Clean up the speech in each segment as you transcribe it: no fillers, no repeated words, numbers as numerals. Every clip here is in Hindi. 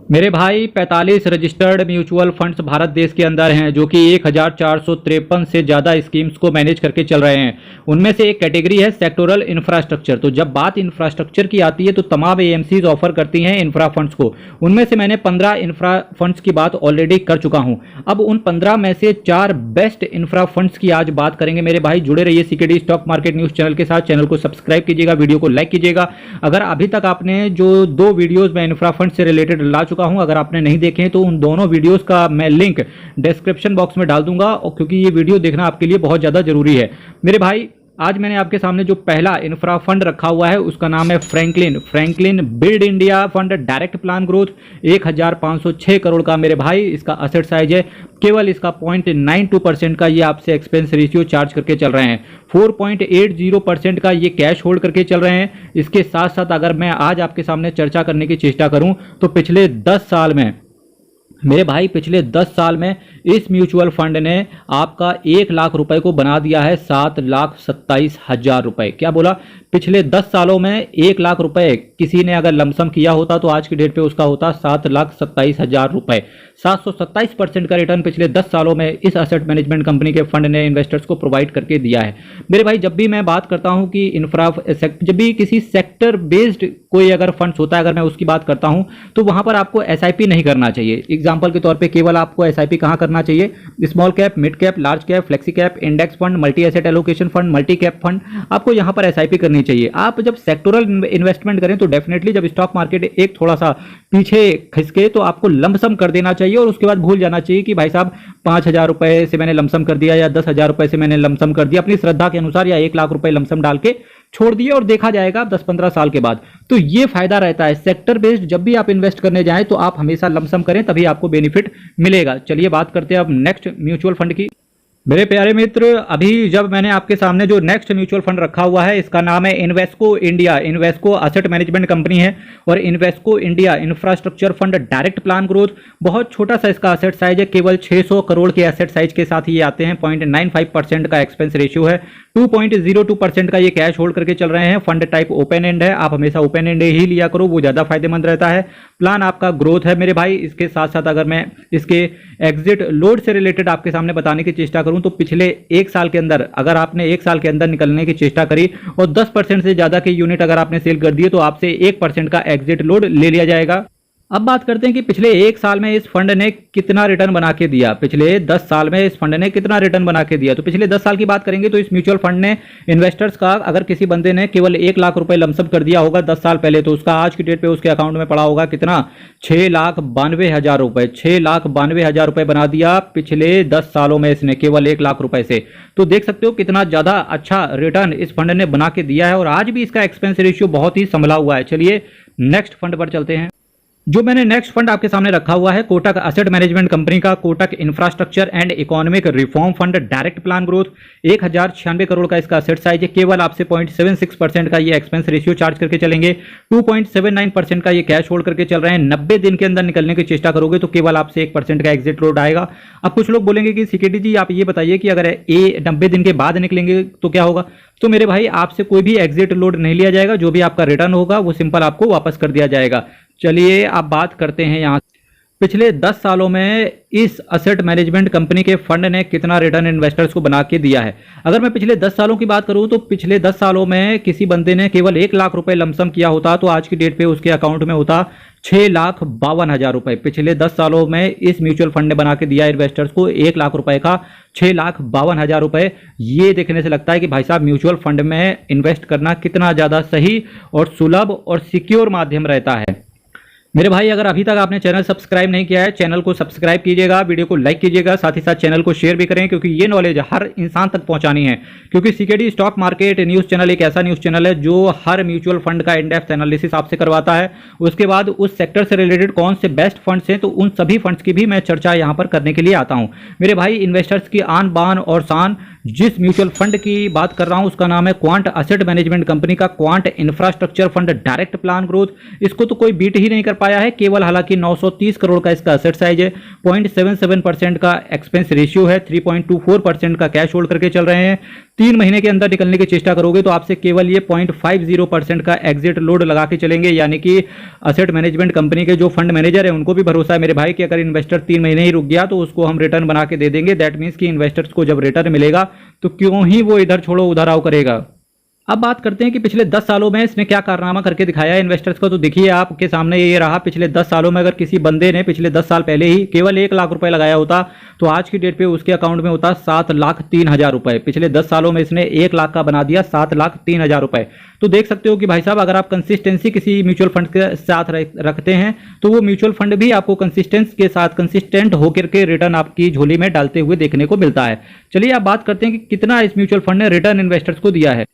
मेरे भाई 45 रजिस्टर्ड म्यूचुअल फंड्स भारत देश के अंदर हैं जो कि 1453 से ज़्यादा स्कीम्स को मैनेज करके चल रहे हैं। उनमें से एक कैटेगरी है सेक्टोरल इंफ्रास्ट्रक्चर। तो जब बात इंफ्रास्ट्रक्चर की आती है तो तमाम एएमसीज ऑफर करती हैं इंफ्रा फंड्स को। उनमें से मैंने 15 इंफ्रा फंड्स की बात ऑलरेडी कर चुका हूं। अब उन 15 में से 4 बेस्ट इंफ्रा फंड्स की आज बात करेंगे। मेरे भाई जुड़े रहिए CKD stock market news channel के साथ। चैनल को सब्सक्राइब कीजिएगा, वीडियो को लाइक कीजिएगा। अगर अभी तक आपने जो 2 वीडियोज़ में इंफ्रा फंड से रिलेटेड ला चुका हूं, अगर आपने नहीं देखे हैं तो उन दोनों वीडियोस का मैं लिंक डिस्क्रिप्शन बॉक्स में डाल दूंगा, और क्योंकि ये वीडियो देखना आपके लिए बहुत ज़्यादा जरूरी है। मेरे भाई आज मैंने आपके सामने जो पहला इंफ्रा फंड रखा हुआ है उसका नाम है Franklin build India fund direct plan growth. 1506 crore का मेरे भाई इसका असेट साइज है। केवल इसका 0.92% का ये आपसे एक्सपेंस रेशियो चार्ज करके चल रहे हैं। 4.80% का ये कैश होल्ड करके चल रहे हैं। इसके साथ साथ अगर मैं आज आपके सामने चर्चा करने की चेष्टा करूं तो पिछले 10 साल में मेरे भाई पिछले 10 साल में इस म्यूचुअल फंड ने आपका 1 लाख रुपए को बना दिया है 7,27,000 रुपए। क्या बोला? पिछले 10 सालों में 1 लाख रुपए किसी ने अगर लमसम किया होता तो आज की डेट पे उसका होता 7,27,000 रुपए। 727% का रिटर्न पिछले 10 सालों में इस असेट मैनेजमेंट कंपनी के फंड ने इन्वेस्टर्स को प्रोवाइड करके दिया है। मेरे भाई जब भी मैं बात करता हूं कि जब भी किसी सेक्टर बेस्ड कोई अगर फंड्स होता है, अगर मैं उसकी बात करता हूं तो वहां पर आपको एसआईपी नहीं करना चाहिए। एग्जांपल के तौर पे केवल आपको एसआईपी कहां करना चाहिए? Small cap, mid cap, large cap, flexi cap, index fund, multi asset allocation fund, multi cap fund, आपको यहां पर एसआईपी करनी चाहिए। आप जब सेक्टोरल इन्वेस्टमेंट करें तो डेफिनेटली जब स्टॉक मार्केट एक थोड़ा सा पीछे खिसके तो आपको लमसम कर देना चाहिए और उसके बाद भूल जाना चाहिए कि भाई साहब 5,000 रुपए से मैंने लमसम कर दिया या 10,000 रुपए से मैंने लमसम कर दिया। अपनी श्रद्धा के अनुसार या 1 लाख रुपए लमसम डाल के छोड़ दिए और देखा जाएगा 10-15 साल के बाद। तो ये फायदा रहता है सेक्टर बेस्ड। जब भी आप इन्वेस्ट करने जाएं तो आप हमेशा लमसम करें, तभी आपको बेनिफिट मिलेगा। चलिए बात करते हैं अब नेक्स्ट म्यूचुअल फंड की। मेरे प्यारे मित्र, अभी जब मैंने आपके सामने जो नेक्स्ट म्यूचुअल फंड रखा हुआ है इसका नाम है Invesco India. Invesco asset management company है और Invesco India infrastructure fund direct plan growth. बहुत छोटा सा इसका असेट साइज है, केवल 600 करोड़ के असेट साइज के साथ ये आते हैं। 0.95% का एक्सपेंस रेशियो है। 2.02% का ये कैश होल्ड करके चल रहे हैं। फंड टाइप ओपन एंड है। आप हमेशा ओपन एंड ही लिया करो, वो ज़्यादा फायदेमंद रहता है। प्लान आपका ग्रोथ है मेरे भाई। इसके साथ साथ अगर मैं इसके एग्जिट लोड से रिलेटेड आपके सामने बताने की चेष्टा करूं तो पिछले 1 साल के अंदर अगर आपने 1 साल के अंदर निकलने की चेष्टा करी और 10% से ज़्यादा के यूनिट अगर आपने सेल कर दिए तो आपसे 1% का एग्जिट लोड ले लिया जाएगा। अब बात करते हैं कि पिछले 1 साल में इस फंड ने कितना रिटर्न बना के दिया। पिछले 10 साल में इस फंड ने कितना रिटर्न बना के दिया। तो पिछले 10 साल की बात करेंगे तो इस म्यूचुअल फंड ने इन्वेस्टर्स का, अगर किसी बंदे ने केवल 1 लाख रुपए लमसम कर दिया होगा 10 साल पहले, तो उसका आज की डेट पे उसके अकाउंट में पड़ा होगा कितना? 6,92,000 रुपए। 6,92,000 रुपए बना दिया पिछले 10 सालों में इसने, केवल 1 लाख रुपए से। तो देख सकते हो कितना ज्यादा अच्छा रिटर्न इस फंड ने बना के दिया है और आज भी इसका एक्सपेंस रेशियो बहुत ही संभला हुआ है। चलिए नेक्स्ट फंड पर चलते हैं। जो मैंने नेक्स्ट फंड आपके सामने रखा हुआ है कोटक असेट मैनेजमेंट कंपनी का Kotak infrastructure and economic reform fund direct plan growth. 1,096 crore का इसका असेट साइज है। केवल आपसे 0.76% का ये एक्सपेंस रेशियो चार्ज करके चलेंगे। 2.79% का ये कैश होल्ड करके चल रहे हैं। 90 दिन के अंदर निकलने की चेष्टा करोगे तो केवल आपसे 1% का एग्जिट लोड आएगा। अब कुछ लोग बोलेंगे कि सीकेडी जी आप ये बताइए कि अगर 90 दिन के बाद निकलेंगे तो क्या होगा? तो मेरे भाई आपसे कोई भी एग्जिट लोड नहीं लिया जाएगा। जो भी आपका रिटर्न होगा वो सिंपल आपको वापस कर दिया जाएगा। चलिए अब बात करते हैं यहाँ पिछले 10 सालों में इस असेट मैनेजमेंट कंपनी के फंड ने कितना रिटर्न इन्वेस्टर्स को बना के दिया है। अगर मैं पिछले 10 सालों की बात करूं तो पिछले 10 सालों में किसी बंदे ने केवल 1 लाख रुपए लमसम किया होता तो आज की डेट पे उसके अकाउंट में होता 6,52,000 रुपए। पिछले 10 सालों में इस म्यूचुअल फंड ने बना के दिया इन्वेस्टर्स को 1 लाख रुपए का 6,52,000 रुपए। ये देखने से लगता है कि भाई साहब म्यूचुअल फंड में इन्वेस्ट करना कितना ज़्यादा सही और सुलभ और सिक्योर माध्यम रहता है। मेरे भाई अगर अभी तक आपने चैनल सब्सक्राइब नहीं किया है, चैनल को सब्सक्राइब कीजिएगा, वीडियो को लाइक कीजिएगा, साथ ही साथ चैनल को शेयर भी करें क्योंकि ये नॉलेज हर इंसान तक पहुंचानी है। क्योंकि CKD stock market news channel एक ऐसा न्यूज़ चैनल है जो हर म्यूचुअल फंड का इन डेप्थ एनालिसिस आपसे करवाता है। उसके बाद उस सेक्टर से रिलेटेड कौन से बेस्ट फंड्स हैं तो उन सभी फंड्स की भी मैं चर्चा यहाँ पर करने के लिए आता हूँ। मेरे भाई इन्वेस्टर्स की आन बान और शान, जिस म्यूचुअल फंड की बात कर रहा हूं उसका नाम है क्वांट असेट मैनेजमेंट कंपनी का quant infrastructure fund direct plan growth. इसको तो कोई बीट ही नहीं कर पाया है। केवल हालांकि 930 करोड़ का इसका असेट साइज है। 0.77% का एक्सपेंस रेशियो है। 3.24% का कैश होल्ड करके चल रहे हैं। 3 महीने के अंदर निकलने की चेष्टा करोगे तो आपसे केवल ये 0.50% का एग्जिट लोड लगा के चलेंगे, यानी कि असेट मैनेजमेंट कंपनी के जो फंड मैनेजर है उनको भी भरोसा है मेरे भाई कि अगर इन्वेस्टर 3 महीने ही रुक गया तो उसको हम रिटर्न बना के दे देंगे। दैट मीन्स कि इन्वेस्टर्स को जब रिटर्न मिलेगा तो क्यों ही वो इधर छोड़ो उधर आओ करेगा। अब बात करते हैं कि पिछले 10 सालों में इसने क्या कारनामा करके दिखाया है इन्वेस्टर्स को। तो देखिए आपके सामने ये रहा, पिछले 10 सालों में अगर किसी बंदे ने पिछले 10 साल पहले ही केवल 1 लाख रुपए लगाया होता तो आज की डेट पे उसके अकाउंट में होता 7,03,000 रुपए। पिछले 10 सालों में इसने 1 लाख का बना दिया 7,03,000 रुपए। तो देख सकते हो कि भाई साहब अगर आप कंसिस्टेंसी किसी म्यूचुअल फंड के साथ रखते हैं तो वो म्यूचुअल फंड भी आपको कंसिस्टेंस के साथ कंसिस्टेंट होकर के रिटर्न आपकी झोली में डालते हुए देखने को मिलता है। चलिए आप बात करते हैं कि कितना इस म्यूचुअल फंड ने रिटर्न इन्वेस्टर्स को दिया है।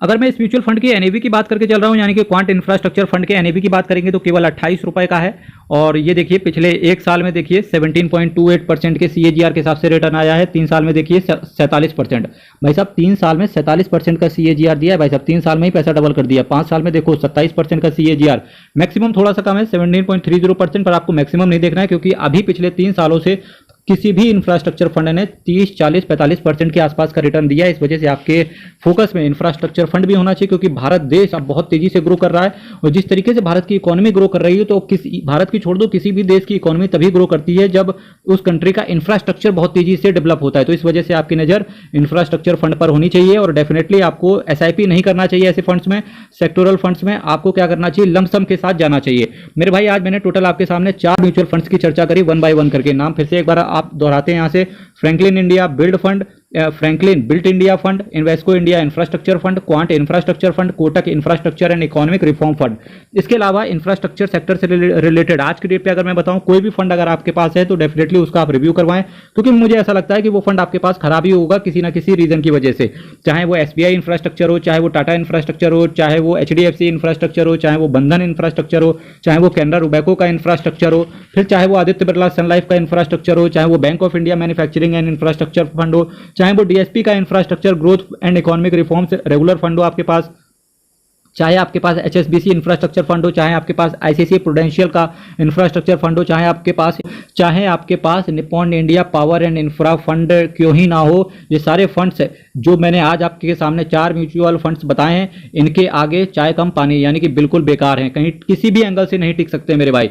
अगर मैं इस म्यूचुअल फंड की एनएवी की बात करके चल रहा हूं, यानी कि क्वांट इंफ्रास्ट्रक्चर फंड के एनएवी की बात करेंगे तो केवल 28 रुपए का है। और ये देखिए पिछले 1 साल में देखिए 17.28% के CAGR के हिसाब से रिटर्न आया है। 3 साल में देखिए 47%। भाई साहब 3 साल में 47% का CAGR दिया है भाई साहब, 3 साल में ही पैसा डबल कर दिया। 5 साल में देखो 27% का CAGR, मैक्सिमम थोड़ा सा कम है 17.30%, पर आपको मैक्सिमम नहीं देखना है क्योंकि अभी पिछले 3 सालों से किसी भी इंफ्रास्ट्रक्चर फंड ने 30, 40, 45% के आसपास का रिटर्न दिया है। इस वजह से आपके फोकस में इंफ्रास्ट्रक्चर फंड भी होना चाहिए क्योंकि भारत देश अब बहुत तेजी से ग्रो कर रहा है और जिस तरीके से भारत की इकोनॉमी ग्रो कर रही है तो भारत की छोड़ दो किसी भी देश की इकोनॉमी तभी ग्रो करती है जब उस कंट्री का इंफ्रास्ट्रक्चर बहुत तेजी से डेवलप होता है। तो इस वजह से आपकी नजर इंफ्रास्ट्रक्चर फंड पर होनी चाहिए और डेफिनेटली आपको SIP नहीं करना चाहिए ऐसे फंड्स में। सेक्टोरल फंड्स में आपको क्या करना चाहिए, लमसम के साथ जाना चाहिए। मेरे भाई आज मैंने टोटल आपके सामने 4 म्यूचुअल फंड्स की चर्चा करी 1 बाय 1 करके। नाम फिर से एक बार आप दोहराते हैं यहाँ से, Franklin India build fund, Franklin built India fund, Invesco India infrastructure fund, quant infrastructure fund, Kotak infrastructure and economic reform fund. इसके अलावा इंफ्रास्ट्रक्चर सेक्टर से रिलेटेड आज की डेट पे अगर मैं बताऊं कोई भी फंड अगर आपके पास है तो डेफिनेटली उसका आप रिव्यू करवाएं, क्योंकि मुझे ऐसा लगता है कि वो फंड आपके पास खराब ही होगा किसी ना किसी रीजन की वजह से। चाहे वो SBI इंफ्रास्ट्रक्चर हो, चाहे वो टाटा इंफ्रास्ट्रक्चर हो, चाहे वो HDFC इंफ्रास्ट्रक्चर हो, चाहे वो बंधन इंफ्रास्ट्रक्चर हो, चाहे वो कैनरा रुबैको का इंफ्रास्ट्रक्चर हो, फिर चाहे वो आदित्य बिरला सन लाइफ का इंफ्रास्ट्रक्चर हो, चाहे वो bank of India manufacturing and infrastructure fund हो, चाहे वो DSP का infrastructure growth and economic reforms regular fund हो आपके पास, चाहे आपके पास HSBC इंफ्रास्ट्रक्चर फंड हो, चाहे आपके पास ICICI प्रूडेंशियल का इंफ्रास्ट्रक्चर फंड हो, चाहे आपके पास Nippon India power and infra fund क्यों ही ना हो। ये सारे फंड्स जो मैंने आज आपके सामने 4 म्यूचुअल फंड्स बताए हैं, इनके आगे चाय कम पानी, यानी कि बिल्कुल बेकार हैं, कहीं किसी भी एंगल से नहीं टिक सकते मेरे भाई।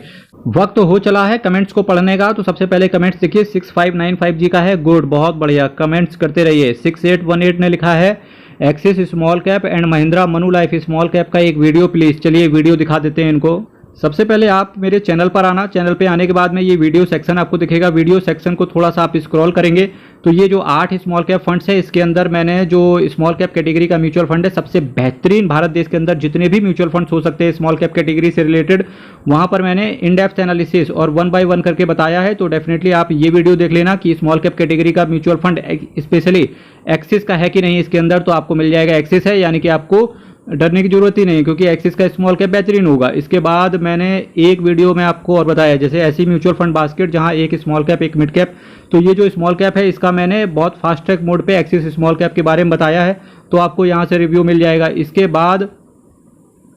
वक्त तो हो चला है कमेंट्स को पढ़ने का, तो सबसे पहले कमेंट्स देखिए 6595 का है, गुड, बहुत बढ़िया, कमेंट्स करते रहिए। 6818 ने लिखा है axis small cap and Mahindra Manu life small cap का एक वीडियो प्लीज। चलिए वीडियो दिखा देते हैं इनको। सबसे पहले आप मेरे चैनल पर आना, चैनल पे आने के बाद में ये वीडियो सेक्शन आपको दिखेगा। वीडियो सेक्शन को थोड़ा सा आप स्क्रॉल करेंगे तो ये जो 8 स्मॉल कैप फंड्स है इसके अंदर मैंने जो स्मॉल कैप कैटेगरी का म्यूचुअल फंड है, सबसे बेहतरीन भारत देश के अंदर जितने भी म्यूचुअल फंड्स हो सकते हैं स्मॉल कैप कैटेगरी से रिलेटेड, वहां पर मैंने इन डेप्थ एनालिसिस और 1 बाय 1 करके बताया है। तो डेफिनेटली आप ये वीडियो देख लेना कि स्मॉल कैप कैटेगरी का म्यूचुअल फंड स्पेशली एक्सिस का है कि नहीं इसके अंदर, तो आपको मिल जाएगा एक्सिस है, यानी कि आपको डरने की जरूरत ही नहीं क्योंकि एक्सिस का स्मॉल कैप बेहतरीन होगा। इसके बाद मैंने एक वीडियो में आपको और बताया जैसे ऐसी म्यूचुअल फंड बास्केट जहां एक स्मॉल कैप एक मिड कैप, तो ये जो स्मॉल कैप है इसका मैंने बहुत फास्ट ट्रैक मोड पे एक्सिस स्मॉल कैप के बारे में बताया है, तो आपको यहां से रिव्यू मिल जाएगा। इसके बाद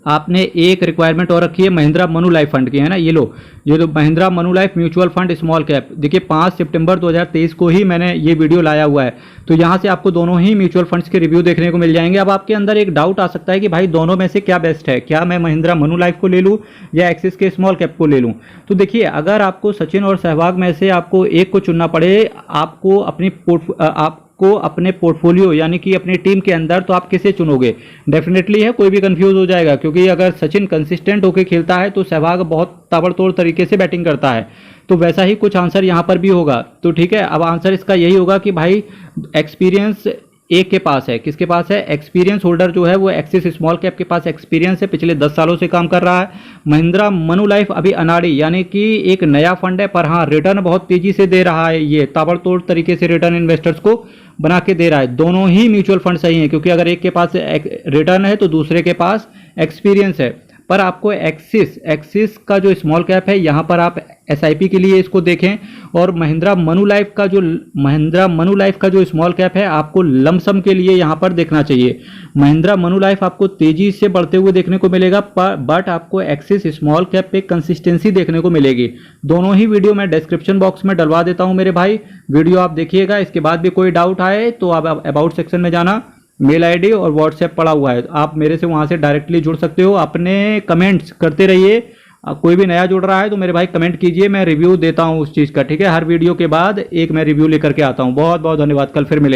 आपने एक रिक्वायरमेंट और रखी है महिंद्रा मनु लाइफ फंड की, है ना, ये लो, ये तो Mahindra Manu life mutual fund small cap, देखिए 5 सितंबर 2023 को ही मैंने ये वीडियो लाया हुआ है। तो यहाँ से आपको दोनों ही म्यूचुअल फंड्स के रिव्यू देखने को मिल जाएंगे। अब आपके अंदर एक डाउट आ सकता है कि भाई दोनों में से क्या बेस्ट है, क्या मैं महिंद्रा मनु लाइफ को ले लूँ या एक्सिस के स्मॉल कैप को ले लूँ। तो देखिए अगर आपको सचिन और सहवाग में से आपको एक को चुनना पड़े, आपको अपने पोर्टफोलियो यानी कि अपनी टीम के अंदर, तो आप किसे चुनोगे? डेफिनेटली है कोई भी कंफ्यूज हो जाएगा क्योंकि अगर सचिन कंसिस्टेंट होकर खेलता है तो सहवाग बहुत ताबड़तोड़ तरीके से बैटिंग करता है, तो वैसा ही कुछ आंसर यहाँ पर भी होगा। तो ठीक है, अब आंसर इसका यही होगा कि भाई एक्सपीरियंस एक के पास है, किसके पास है? एक्सपीरियंस होल्डर जो है वो एक्सिस स्मॉल कैप के पास एक्सपीरियंस है, पिछले 10 सालों से काम कर रहा है। महिंद्रा मनु लाइफ अभी अनाड़ी यानी कि एक नया फंड है, पर हाँ रिटर्न बहुत तेजी से दे रहा है, ये ताबड़तोड़ तरीके से रिटर्न इन्वेस्टर्स को बना के दे रहा है। दोनों ही म्यूचुअल फंड सही हैं क्योंकि अगर एक के पास रिटर्न है तो दूसरे के पास एक्सपीरियंस है। पर आपको एक्सिस का जो स्मॉल कैप है यहाँ पर आप SIP के लिए इसको देखें। और महिंद्रा मनुलाइफ का जो स्मॉल कैप है आपको लमसम के लिए यहाँ पर देखना चाहिए। महिंद्रा मनुलाइफ आपको तेजी से बढ़ते हुए देखने को मिलेगा, बट आपको एक्सिस स्मॉल कैप पे कंसिस्टेंसी देखने को मिलेगी। दोनों ही वीडियो मैं डिस्क्रिप्शन बॉक्स में डलवा देता हूं मेरे भाई, वीडियो आप देखिएगा। इसके बाद भी कोई डाउट आए तो आप अबाउट सेक्शन में जाना, मेल आईडी और व्हाट्सएप पड़ा हुआ है, आप मेरे से वहां से डायरेक्टली जुड़ सकते हो। अपने कमेंट्स करते रहिए, कोई भी नया जुड़ रहा है तो मेरे भाई कमेंट कीजिए, मैं रिव्यू देता हूं उस चीज़ का, ठीक है। हर वीडियो के बाद एक मैं रिव्यू लेकर के आता हूं। बहुत बहुत धन्यवाद, कल फिर मिलेंगे।